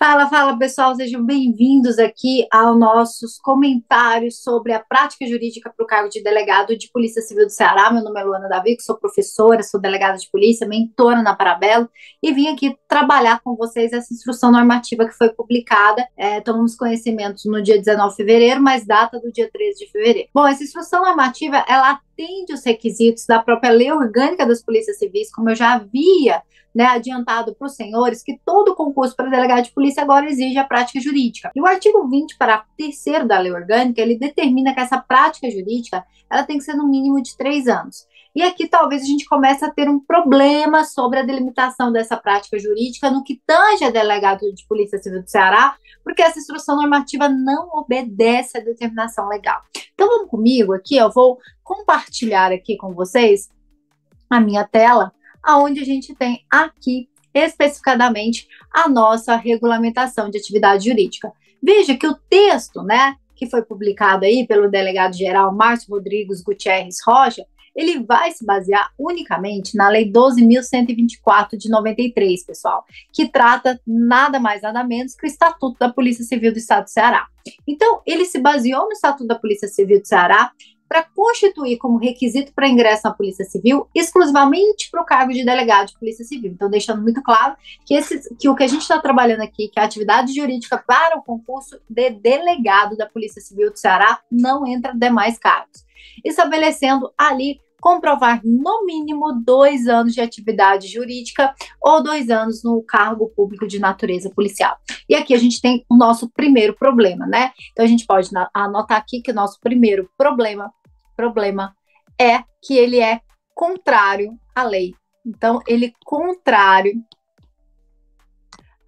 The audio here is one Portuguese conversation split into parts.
Fala, fala pessoal, sejam bem-vindos aqui aos nossos comentários sobre a prática jurídica para o cargo de delegado de Polícia Civil do Ceará. Meu nome é Luana Davi, sou professora, sou delegada de polícia, mentora na Parabelo e vim aqui trabalhar com vocês essa instrução normativa que foi publicada. Tomamos conhecimento no dia 19 de fevereiro, mas data do dia 13 de fevereiro. Bom, essa instrução normativa, ela atende os requisitos da própria Lei Orgânica das Polícias Civis, como eu já havia adiantado para os senhores que todo concurso para delegado de polícia agora exige a prática jurídica. E o artigo 20, parágrafo 3º da Lei Orgânica, ele determina que essa prática jurídica ela tem que ser no mínimo de 3 anos. E aqui talvez a gente comece a ter um problema sobre a delimitação dessa prática jurídica no que tange a delegado de Polícia Civil do Ceará, porque essa instrução normativa não obedece à determinação legal. Então vamos comigo aqui, eu vou compartilhar aqui com vocês a minha tela, aonde a gente tem aqui especificadamente a nossa regulamentação de atividade jurídica. Veja que o texto, que foi publicado aí pelo delegado-geral Márcio Rodrigues Gutierrez Rocha, ele vai se basear unicamente na Lei 12.124 de 93, pessoal, que trata nada mais, nada menos que o Estatuto da Polícia Civil do Estado do Ceará. Então, ele se baseou no Estatuto da Polícia Civil do Ceará para constituir como requisito para ingresso na Polícia Civil exclusivamente para o cargo de delegado de Polícia Civil. Então, deixando muito claro que o que a gente está trabalhando aqui, que a atividade jurídica para o concurso de delegado da Polícia Civil do Ceará não entra demais cargos. Estabelecendo ali comprovar no mínimo 2 anos de atividade jurídica ou 2 anos no cargo público de natureza policial. E aqui a gente tem o nosso primeiro problema, Então a gente pode anotar aqui que o nosso primeiro problema é que ele é contrário à lei. Então, ele é contrário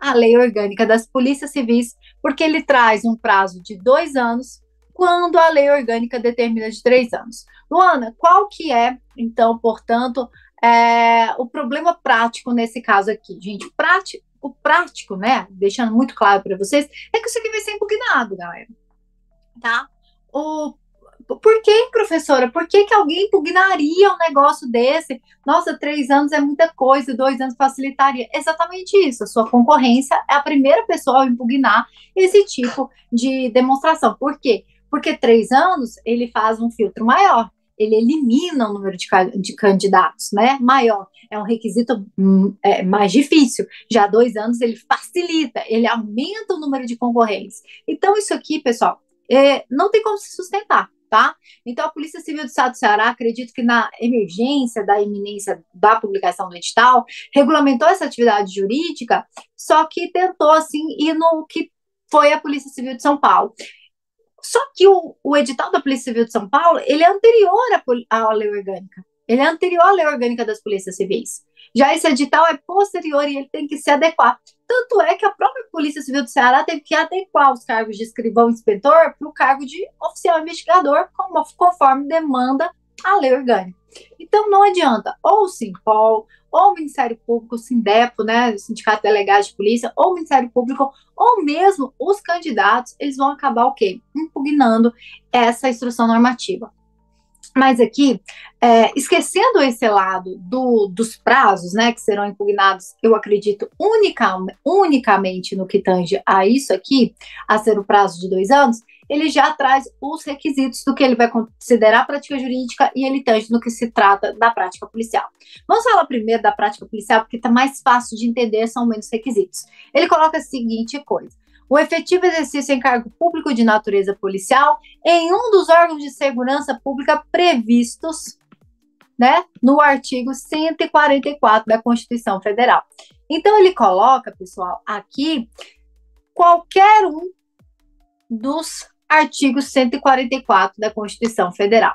à Lei Orgânica das Polícias Civis, porque ele traz um prazo de 2 anos, quando a Lei Orgânica determina de 3 anos. Luana, qual que é, então, portanto, o problema prático nesse caso aqui? Gente, o prático, deixando muito claro para vocês, é que isso aqui vai ser impugnado, galera, tá? Por que, professora? Por que alguém impugnaria um negócio desse? Nossa, 3 anos é muita coisa, 2 anos facilitaria. Exatamente isso. A sua concorrência é a primeira pessoa a impugnar esse tipo de demonstração. Por quê? Porque 3 anos, ele faz um filtro maior. Ele elimina o número de candidatos, maior. É um requisito mais difícil. Já 2 anos, ele facilita, ele aumenta o número de concorrentes. Então, isso aqui, pessoal, não tem como se sustentar, tá? Então, a Polícia Civil do Estado do Ceará, acredito que na emergência da iminência da publicação do edital, regulamentou essa atividade jurídica, só que tentou, assim, ir no que foi a Polícia Civil de São Paulo. Só que o edital da Polícia Civil de São Paulo, ele é anterior à Lei Orgânica. Ele é anterior à Lei Orgânica das Polícias Civis. Já esse edital é posterior e ele tem que se adequar. Tanto é que a própria Polícia Civil do Ceará teve que adequar os cargos de escrivão e inspetor para o cargo de oficial investigador, conforme demanda a Lei Orgânica. Então, não adianta, ou o Simpol, ou o Ministério Público, o Sindepo, o Sindicato de Delegados de Polícia, ou o Ministério Público, ou mesmo os candidatos, eles vão acabar o quê? Impugnando essa instrução normativa. Mas aqui, esquecendo esse lado dos prazos, que serão impugnados, eu acredito, unicamente no que tange a isso aqui, a ser o prazo de 2 anos, ele já traz os requisitos do que ele vai considerar prática jurídica e ele tange no que se trata da prática policial. Vamos falar primeiro da prática policial, porque está mais fácil de entender, são menos requisitos. Ele coloca a seguinte coisa: o efetivo exercício em cargo público de natureza policial em um dos órgãos de segurança pública previstos, no artigo 144 da Constituição Federal. Então, ele coloca, pessoal, aqui, qualquer um dos artigos 144 da Constituição Federal.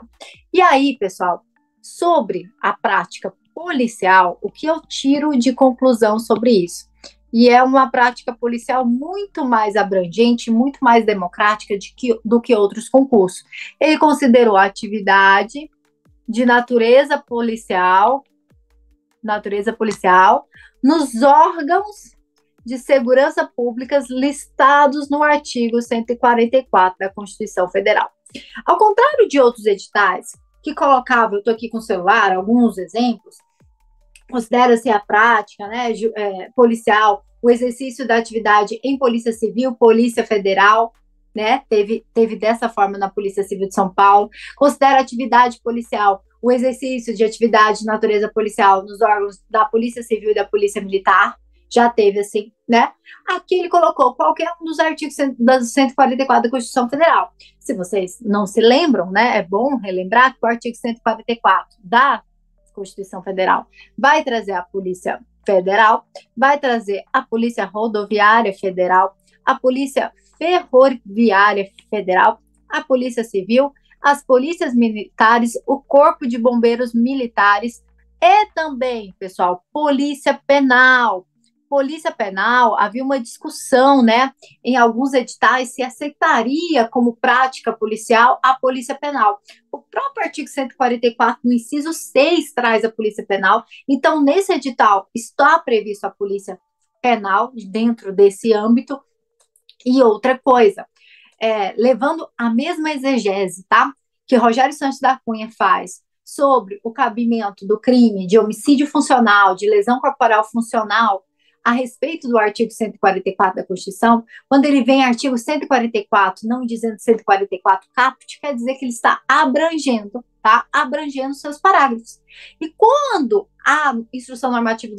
E aí, pessoal, sobre a prática policial, o que eu tiro de conclusão sobre isso? E é uma prática policial muito mais abrangente, muito mais democrática do que outros concursos. Ele considerou a atividade de natureza policial nos órgãos de segurança públicas listados no artigo 144 da Constituição Federal. Ao contrário de outros editais que colocavam, eu estou aqui com o celular, alguns exemplos, considera-se a prática policial o exercício da atividade em Polícia Civil, Polícia Federal, né? Teve dessa forma na Polícia Civil de São Paulo. Considera atividade policial o exercício de atividade de natureza policial nos órgãos da Polícia Civil e da Polícia Militar. Já teve assim, né? Aqui ele colocou qualquer um dos artigos do 144 da Constituição Federal. Se vocês não se lembram, né? É bom relembrar que o artigo 144 da Constituição Federal vai trazer a Polícia Federal, vai trazer a Polícia Rodoviária Federal, a Polícia Ferroviária Federal, a Polícia Civil, as polícias militares, o Corpo de Bombeiros Militares e também, pessoal, Polícia Penal. Polícia Penal, havia uma discussão, né, em alguns editais se aceitaria como prática policial a Polícia Penal. O próprio artigo 144, no inciso 6, traz a Polícia Penal. Então, nesse edital, está previsto a Polícia Penal dentro desse âmbito. E outra coisa, levando a mesma exegese, tá, que Rogério Santos da Cunha faz sobre o cabimento do crime de homicídio funcional, de lesão corporal funcional, a respeito do artigo 144 da Constituição, quando ele vem artigo 144, não dizendo 144 caput, quer dizer que ele está abrangendo, tá? Abrangendo seus parágrafos. E quando a instrução normativa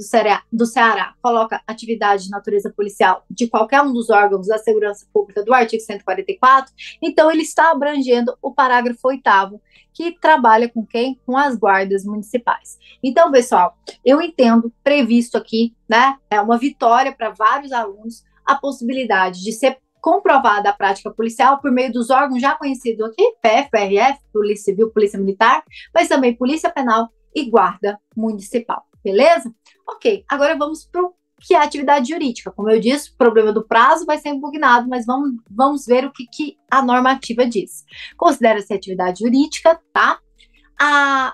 do Ceará coloca atividade de natureza policial de qualquer um dos órgãos da segurança pública do artigo 144, então ele está abrangendo o parágrafo 8º, que trabalha com quem? Com as guardas municipais. Então, pessoal, eu entendo, previsto aqui, né, é uma vitória para vários alunos, a possibilidade de ser comprovada a prática policial por meio dos órgãos já conhecidos aqui, PF, PRF, Polícia Civil, Polícia Militar, mas também Polícia Penal e Guarda Municipal, beleza? Ok, agora vamos para o que é atividade jurídica. Como eu disse, o problema do prazo vai ser impugnado, mas vamos ver o que a normativa diz. Considera-se atividade jurídica, tá?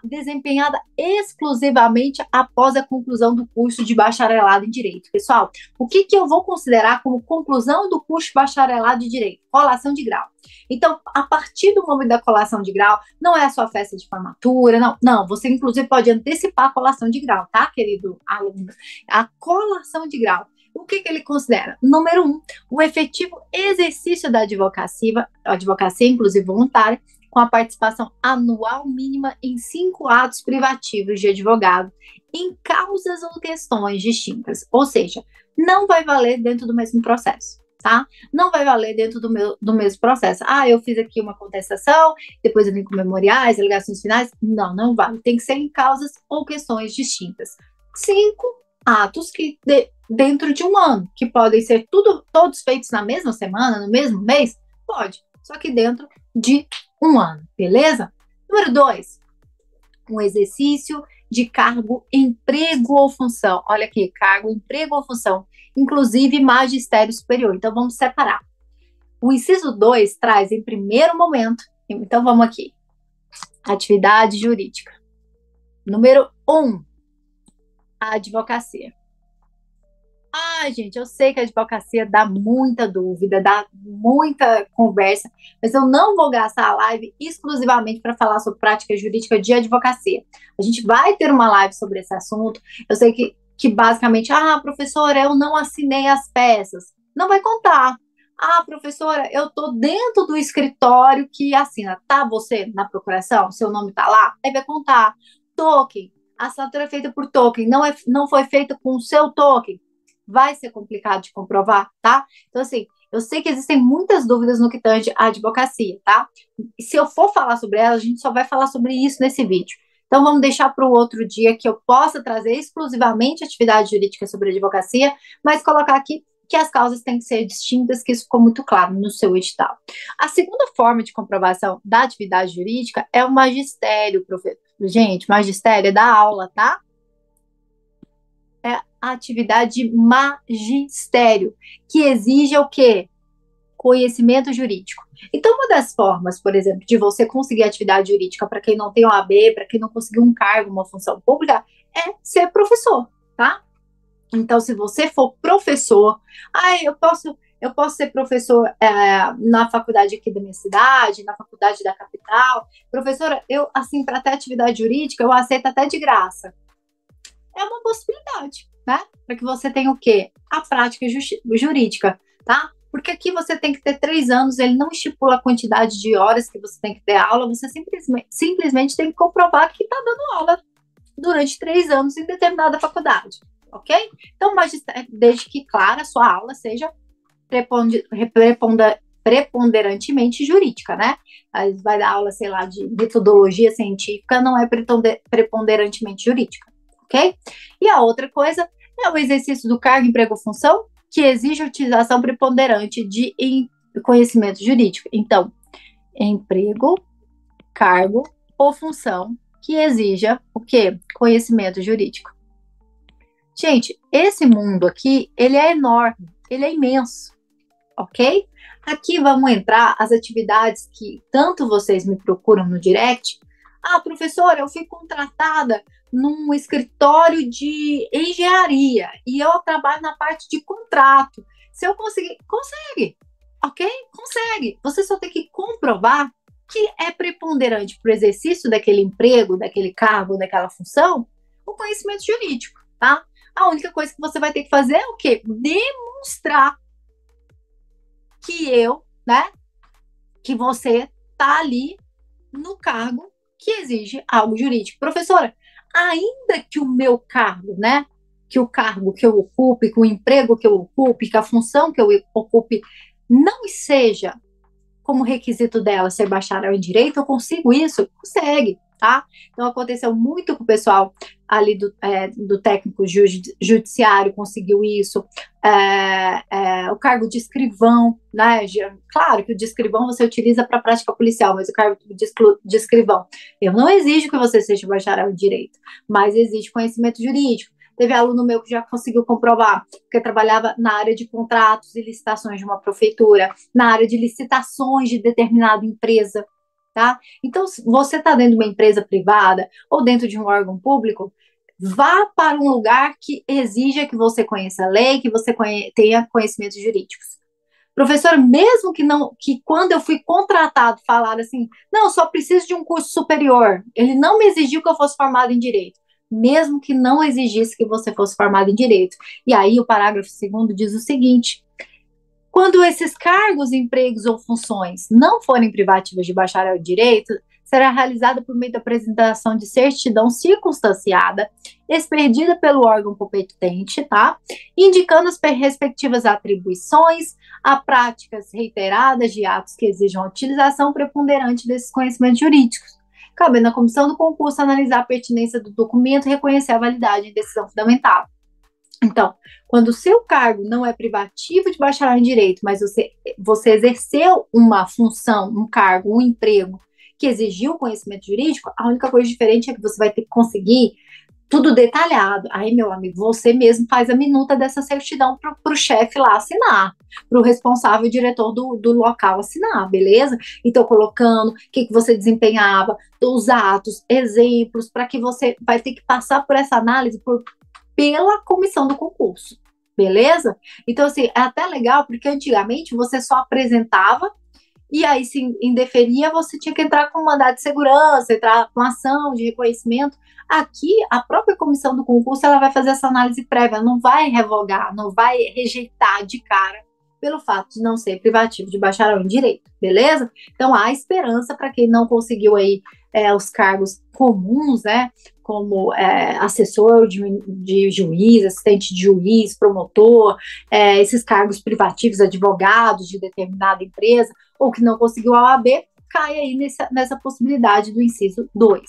Desempenhada exclusivamente após a conclusão do curso de bacharelado em Direito. Pessoal, o que eu vou considerar como conclusão do curso de bacharelado de Direito? Colação de grau. Então, a partir do momento da colação de grau, não é a sua festa de formatura, não, você inclusive pode antecipar a colação de grau, tá, querido aluno? A colação de grau. O que ele considera? Número 1, o efetivo exercício da advocacia, inclusive voluntária, com a participação anual mínima em 5 atos privativos de advogado em causas ou questões distintas. Ou seja, não vai valer dentro do mesmo processo, tá? Não vai valer dentro do mesmo processo. Eu fiz aqui uma contestação, depois eu vim com memoriais, alegações finais. Não vale. Tem que ser em causas ou questões distintas. 5 atos que dentro de um ano, que podem ser todos feitos na mesma semana, no mesmo mês? Pode, só que dentro de um ano, beleza? Número 2, um exercício de cargo, emprego ou função. Olha aqui, cargo, emprego ou função, inclusive magistério superior. Então, vamos separar. O inciso 2 traz em primeiro momento, então vamos aqui, atividade jurídica. Número 1, a advocacia. Gente, eu sei que a advocacia dá muita dúvida, dá muita conversa, mas eu não vou gastar a live exclusivamente para falar sobre prática jurídica de advocacia. A gente vai ter uma live sobre esse assunto. Eu sei que basicamente, professora, eu não assinei as peças. Não vai contar. Professora, eu tô dentro do escritório que assina. Tá você na procuração? Seu nome tá lá? Aí vai contar. Token. A assinatura é feita por token. Não foi feita com o seu token. Vai ser complicado de comprovar, tá? Então, assim, eu sei que existem muitas dúvidas no que tange à advocacia, tá? E se eu for falar sobre ela, a gente só vai falar sobre isso nesse vídeo. Então, vamos deixar para o outro dia que eu possa trazer exclusivamente atividade jurídica sobre advocacia, mas colocar aqui que as causas têm que ser distintas, que isso ficou muito claro no seu edital. A segunda forma de comprovação da atividade jurídica é o magistério, professor. Gente, magistério é da aula, tá? É a atividade de magistério, que exige o quê? Conhecimento jurídico. Então, uma das formas, por exemplo, de você conseguir atividade jurídica para quem não tem OAB, para quem não conseguiu um cargo, uma função pública, é ser professor, tá? Então, se você for professor, eu posso ser professor na faculdade aqui da minha cidade, na faculdade da capital. Professora, assim, para ter atividade jurídica, eu aceito até de graça. É uma possibilidade, né? Para que você tenha o quê? A prática jurídica, tá? Porque aqui você tem que ter 3 anos, ele não estipula a quantidade de horas que você tem que ter aula, você simplesmente tem que comprovar que está dando aula durante 3 anos em determinada faculdade, ok? Então, desde que, claro, a sua aula seja preponderantemente jurídica, né? Aí vai dar aula, sei lá, de metodologia científica, não é preponderantemente jurídica, ok? E a outra coisa é o exercício do cargo, emprego ou função, que exige a utilização preponderante de conhecimento jurídico. Então, emprego, cargo ou função que exija o quê? Conhecimento jurídico. Gente, esse mundo aqui, ele é enorme, ele é imenso, ok? Aqui vamos entrar as atividades que tanto vocês me procuram no direct. Ah, professora, eu fui contratada num escritório de engenharia e eu trabalho na parte de contrato. Se eu conseguir, consegue, ok? Consegue. Você só tem que comprovar que é preponderante para o exercício daquele emprego, daquele cargo, daquela função, o conhecimento jurídico, tá? A única coisa que você vai ter que fazer é o quê? Demonstrar que você tá ali no cargo que exige algo jurídico. Professora, ainda que o meu cargo, né, que o cargo que eu ocupe, que o emprego que eu ocupe, que a função que eu ocupe não seja como requisito dela ser bacharel em direito, eu consigo isso? Consegue, tá? Então, aconteceu muito com o pessoal ali do técnico judiciário, conseguiu isso, o cargo de escrivão, né? Claro que o de escrivão você utiliza para a prática policial, mas o cargo de escrivão, eu não exijo que você seja bacharel em direito, mas exige conhecimento jurídico. Teve aluno meu que já conseguiu comprovar, porque trabalhava na área de contratos e licitações de uma prefeitura, na área de licitações de determinada empresa, tá? Então, se você está dentro de uma empresa privada ou dentro de um órgão público, vá para um lugar que exija que você conheça a lei, que você tenha conhecimentos jurídicos. Professor, mesmo que quando eu fui contratado, falaram assim, não, só preciso de um curso superior, ele não me exigiu que eu fosse formado em direito, mesmo que não exigisse que você fosse formado em direito. E aí o parágrafo 2º diz o seguinte: quando esses cargos, empregos ou funções não forem privativas de bacharel em direito, será realizada por meio da apresentação de certidão circunstanciada, expedida pelo órgão competente, tá? Indicando as respectivas atribuições a práticas reiteradas de atos que exijam a utilização preponderante desses conhecimentos jurídicos, cabendo à comissão do concurso analisar a pertinência do documento e reconhecer a validade em decisão fundamental. Então, quando o seu cargo não é privativo de bacharel em direito, mas você exerceu uma função, um cargo, um emprego que exigiu conhecimento jurídico, a única coisa diferente é que você vai ter que conseguir tudo detalhado. Aí, meu amigo, você mesmo faz a minuta dessa certidão para o chefe lá assinar, para o responsável diretor do local assinar, beleza? Então, colocando o que você desempenhava, os atos, exemplos, para que você vai ter que passar por essa análise pela comissão do concurso, beleza? Então, assim, é até legal, porque antigamente você só apresentava e aí, se indeferia, você tinha que entrar com um mandado de segurança, entrar com ação de reconhecimento. Aqui, a própria comissão do concurso, ela vai fazer essa análise prévia, não vai revogar, não vai rejeitar de cara pelo fato de não ser privativo de bacharel em direito, beleza? Então, há esperança para quem não conseguiu aí os cargos comuns, né, como assessor de juiz, assistente de juiz, promotor, esses cargos privativos, advogados de determinada empresa, ou que não conseguiu a OAB, cai aí nessa possibilidade do inciso 2.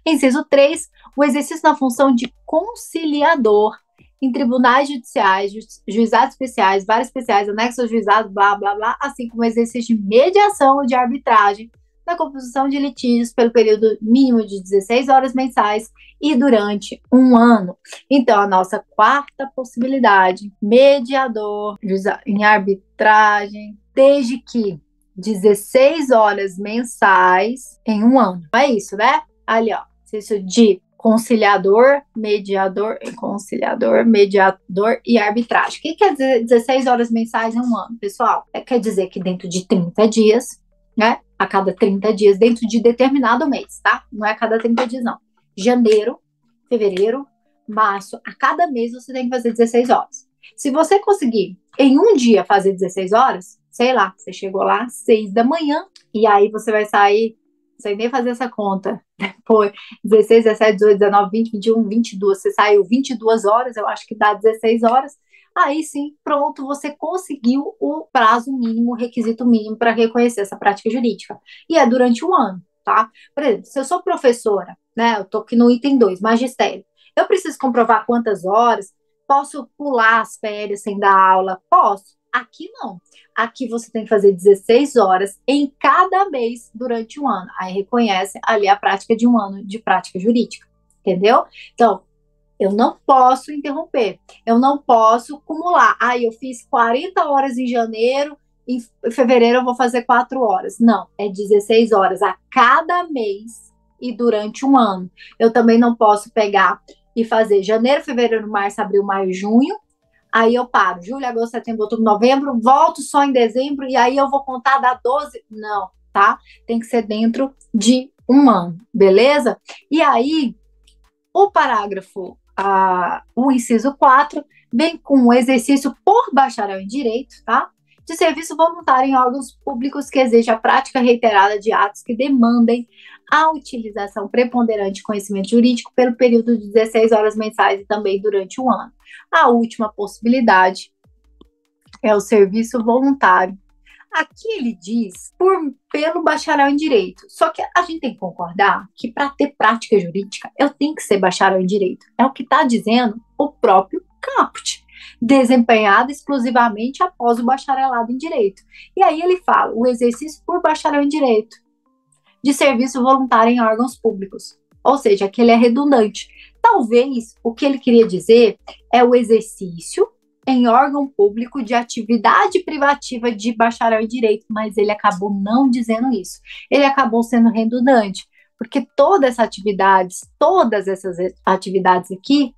Inciso 3, o exercício da função de conciliador em tribunais judiciais, juizados especiais, varas especiais, anexos aos juizados, blá, blá, blá, assim como o exercício de mediação ou de arbitragem na composição de litígios pelo período mínimo de 16 horas mensais e durante 1 ano. Então, a nossa quarta possibilidade, mediador em arbitragem, desde que 16 horas mensais em 1 ano. É isso, né? Ali, ó, isso de conciliador, mediador e arbitragem. O que quer dizer 16 horas mensais em 1 ano, pessoal? Quer dizer que dentro de 30 dias, né? A cada 30 dias, dentro de determinado mês, tá? Não é a cada 30 dias, não. Janeiro, fevereiro, março, a cada mês você tem que fazer 16 horas. Se você conseguir em um dia fazer 16 horas, sei lá, você chegou lá às 6 da manhã, e aí você vai sair, sem nem fazer essa conta, depois 16, 17, 18, 19, 20, 21, 22, você saiu 22 horas, eu acho que dá 16 horas, aí sim, pronto, você conseguiu o prazo mínimo, o requisito mínimo para reconhecer essa prática jurídica. E é durante um ano, tá? Por exemplo, se eu sou professora, né, eu tô aqui no item 2, magistério, eu preciso comprovar quantas horas, posso pular as férias sem dar aula? Posso. Aqui não. Aqui você tem que fazer 16 horas em cada mês durante um ano. Aí reconhece ali a prática de um ano de prática jurídica. Entendeu? Então, eu não posso interromper. Eu não posso acumular. Eu fiz 40 horas em janeiro, em fevereiro eu vou fazer 4 horas. Não, é 16 horas a cada mês e durante um ano. Eu também não posso pegar e fazer janeiro, fevereiro, março, abril, maio, junho. Aí eu paro, julho, agosto, setembro, outubro, novembro, volto só em dezembro e aí eu vou contar da 12. Não, tá? Tem que ser dentro de um ano, beleza? E aí, o parágrafo, o inciso 4 vem com o exercício por bacharel em direito, tá? De serviço voluntário em órgãos públicos que exija a prática reiterada de atos que demandem a utilização preponderante de conhecimento jurídico pelo período de 16 horas mensais e também durante um ano. A última possibilidade é o serviço voluntário. Aqui ele diz pelo bacharel em direito. Só que a gente tem que concordar que para ter prática jurídica eu tenho que ser bacharel em direito. É o que está dizendo o próprio caput, desempenhado exclusivamente após o bacharelado em direito. E aí ele fala o exercício por bacharel em direito de serviço voluntário em órgãos públicos. Ou seja, que ele é redundante. Talvez o que ele queria dizer é o exercício em órgão público de atividade privativa de bacharel em direito, mas ele acabou não dizendo isso. Ele acabou sendo redundante, porque todas essas atividades aqui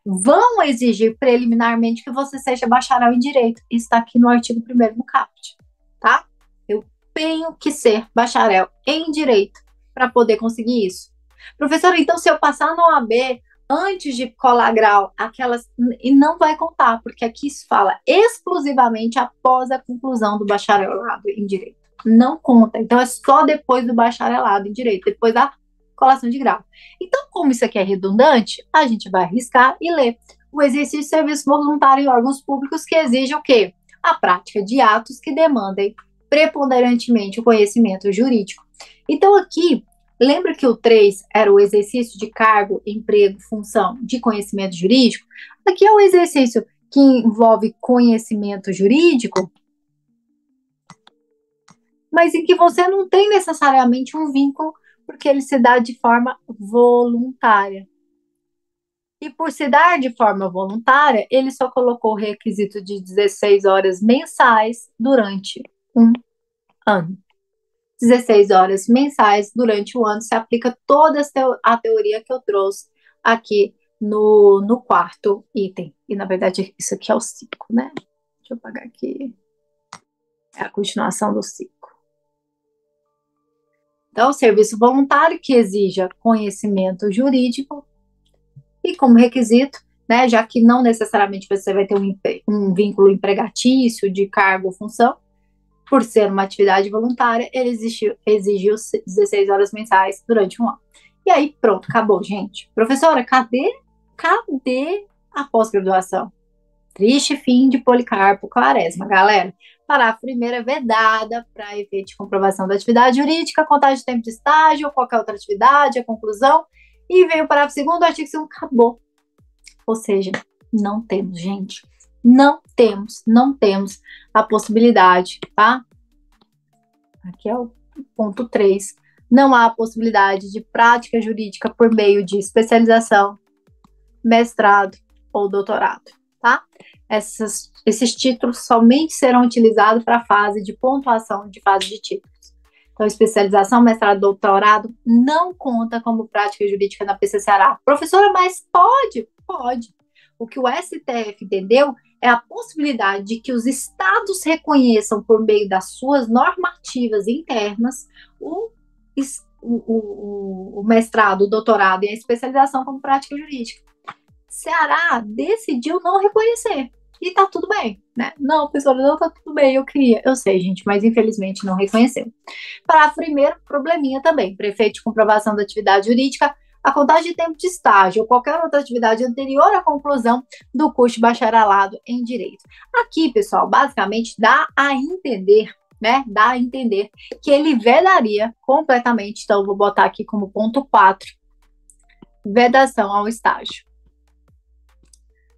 vão exigir preliminarmente que você seja bacharel em direito. Isso está aqui no artigo 1º do caput, tá? Eu tenho que ser bacharel em direito para poder conseguir isso. Professora, então se eu passar no OAB antes de colar grau, e não vai contar, porque aqui se fala exclusivamente após a conclusão do bacharelado em direito. Não conta. Então é só depois do bacharelado em direito, depois da colação de grau. Então, como isso aqui é redundante, a gente vai arriscar e ler o exercício de serviço voluntário em órgãos públicos que exige o quê? A prática de atos que demandem preponderantemente o conhecimento jurídico. Então, aqui, lembra que o 3 era o exercício de cargo, emprego, função de conhecimento jurídico? Aqui é o exercício que envolve conhecimento jurídico, mas em que você não tem necessariamente um vínculo, porque ele se dá de forma voluntária. E por se dar de forma voluntária, ele só colocou o requisito de 16 horas mensais durante um ano. 16 horas mensais durante o ano se aplica toda a teoria que eu trouxe aqui no quarto item. E, na verdade, isso aqui é o 5, né? Deixa eu apagar aqui. É a continuação do 5. Então, serviço voluntário que exija conhecimento jurídico e como requisito, né, já que não necessariamente você vai ter um vínculo empregatício de cargo ou função, por ser uma atividade voluntária, ele exigiu 16 horas mensais durante um ano. E aí, pronto, acabou, gente. Professora, cadê a pós-graduação? Triste fim de Policarpo Quaresma, galera. Parágrafo primeiro é vedada para efeito de comprovação da atividade jurídica, contagem de tempo de estágio ou qualquer outra atividade, a conclusão. E veio o parágrafo segundo, o artigo 2º, acabou. Ou seja, não temos, gente. Não temos a possibilidade, tá? Aqui é o ponto 3. Não há a possibilidade de prática jurídica por meio de especialização, mestrado ou doutorado, tá? Esses títulos somente serão utilizados para a fase de pontuação de fase de títulos. Então, especialização, mestrado, doutorado não conta como prática jurídica na PC Ceará. Professora, mas pode? Pode. O que o STF entendeu é a possibilidade de que os estados reconheçam, por meio das suas normativas internas, o mestrado, o doutorado e a especialização como prática jurídica. Ceará decidiu não reconhecer. E tá tudo bem, né? Não, pessoal, não tá tudo bem, eu queria. Eu sei, gente, mas infelizmente não reconheceu. Para primeiro probleminha também, para efeito de comprovação da atividade jurídica, a contagem de tempo de estágio ou qualquer outra atividade anterior à conclusão do curso de bacharelado em Direito. Aqui, pessoal, basicamente dá a entender, né? Dá a entender que ele vedaria completamente, então eu vou botar aqui como ponto 4, vedação ao estágio.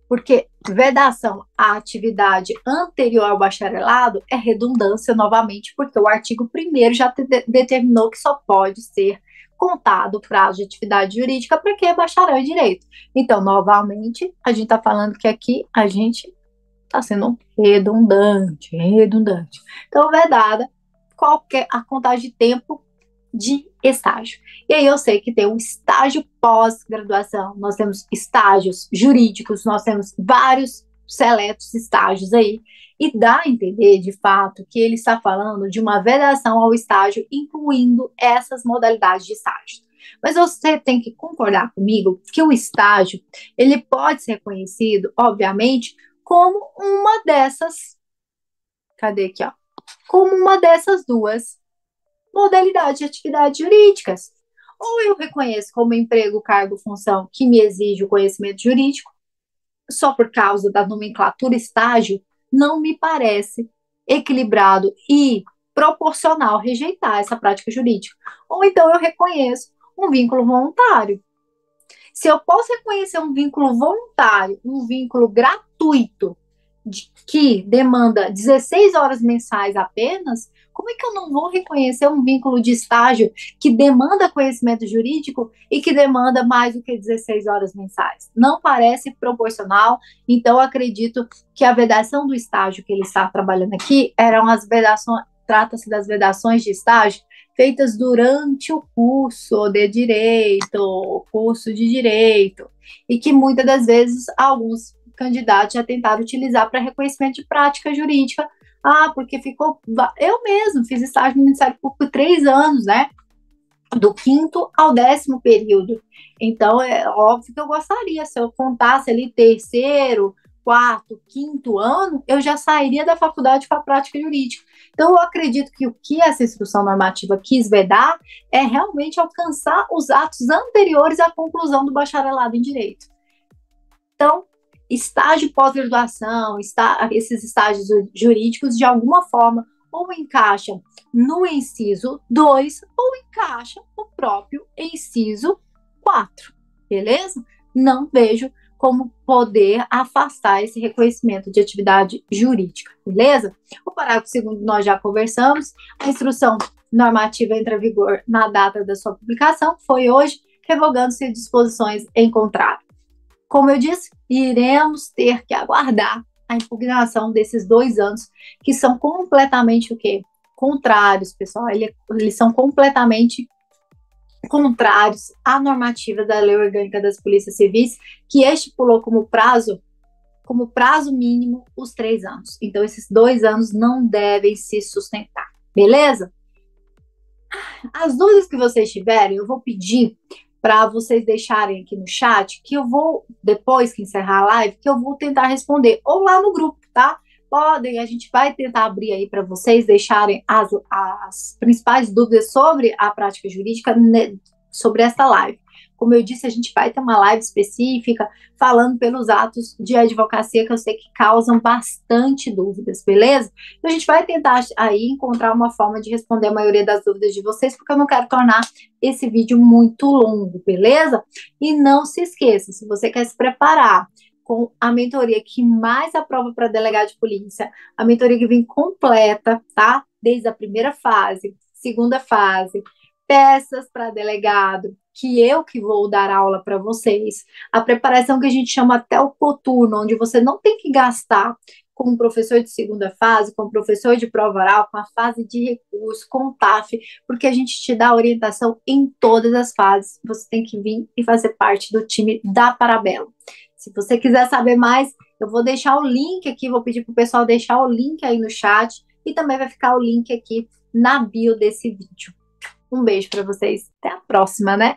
Porque vedação à atividade anterior ao bacharelado é redundância novamente, porque o artigo 1º já determinou que só pode ser contado o prazo de atividade jurídica para quem é bacharel em direito. Então, novamente, a gente está falando que aqui a gente está sendo redundante. Então, vedada a contagem de tempo de estágio. E aí eu sei que tem um estágio pós-graduação, nós temos estágios jurídicos, nós temos vários seletos estágios aí, e dá a entender, de fato, que ele está falando de uma vedação ao estágio, incluindo essas modalidades de estágio. Mas você tem que concordar comigo que o estágio, ele pode ser reconhecido, obviamente, como uma dessas, cadê aqui, ó? Como uma dessas duas modalidade de atividades jurídicas. Ou eu reconheço como emprego, cargo, função que me exige o conhecimento jurídico, só por causa da nomenclatura estágio, não me parece equilibrado e proporcional rejeitar essa prática jurídica. Ou então eu reconheço um vínculo voluntário. Se eu posso reconhecer um vínculo voluntário, um vínculo gratuito, que demanda 16 horas mensais apenas, como é que eu não vou reconhecer um vínculo de estágio que demanda conhecimento jurídico e que demanda mais do que 16 horas mensais? Não parece proporcional, então acredito que a vedação do estágio que ele está trabalhando aqui eram as vedações, trata-se das vedações de estágio feitas durante o curso de direito, e que muitas das vezes alguns candidatos já tentaram utilizar para reconhecimento de prática jurídica. Ah, porque ficou. Eu mesmo fiz estágio no Ministério Público 3 anos, né? Do 5º ao 10º período. Então, é óbvio que eu gostaria, se eu contasse ali 3º, 4º, 5º ano, eu já sairia da faculdade com a prática jurídica. Então, eu acredito que o que essa instrução normativa quis vedar é realmente alcançar os atos anteriores à conclusão do bacharelado em Direito. Então, estágio pós-graduação, esses estágios jurídicos, de alguma forma, ou encaixam no inciso 2, ou encaixam no próprio inciso 4, beleza? Não vejo como poder afastar esse reconhecimento de atividade jurídica, beleza? O parágrafo 2º nós já conversamos, a instrução normativa entra em vigor na data da sua publicação, foi hoje, revogando-se disposições em contrário. Como eu disse, iremos ter que aguardar a impugnação desses 2 anos, que são completamente o quê? Contrários, pessoal. Eles são completamente contrários à normativa da Lei Orgânica das Polícias Civis, que estipulou como prazo mínimo os 3 anos. Então, esses 2 anos não devem se sustentar, beleza? As dúvidas que vocês tiverem, eu vou pedir para vocês deixarem aqui no chat, que eu vou, depois que encerrar a live, que eu vou tentar responder, ou lá no grupo, tá? Podem, a gente vai tentar abrir aí para vocês deixarem as principais dúvidas sobre a prática jurídica, sobre essa live. Como eu disse, a gente vai ter uma live específica falando pelos atos de advocacia que eu sei que causam bastante dúvidas, beleza? Então a gente vai tentar aí encontrar uma forma de responder a maioria das dúvidas de vocês, porque eu não quero tornar esse vídeo muito longo, beleza? E não se esqueça, se você quer se preparar com a mentoria que mais aprova para delegado de polícia, a mentoria que vem completa, tá? Desde a primeira fase, segunda fase, peças para delegado, que vou dar aula para vocês, a preparação que a gente chama até o coturno, onde você não tem que gastar com o professor de segunda fase, com o professor de prova oral, com a fase de recurso, com o TAF, porque a gente te dá orientação em todas as fases. Você tem que vir e fazer parte do time da Parabelo. Se você quiser saber mais, eu vou deixar o link aqui, vou pedir para o pessoal deixar o link aí no chat e também vai ficar o link aqui na bio desse vídeo. Um beijo para vocês, até a próxima, né?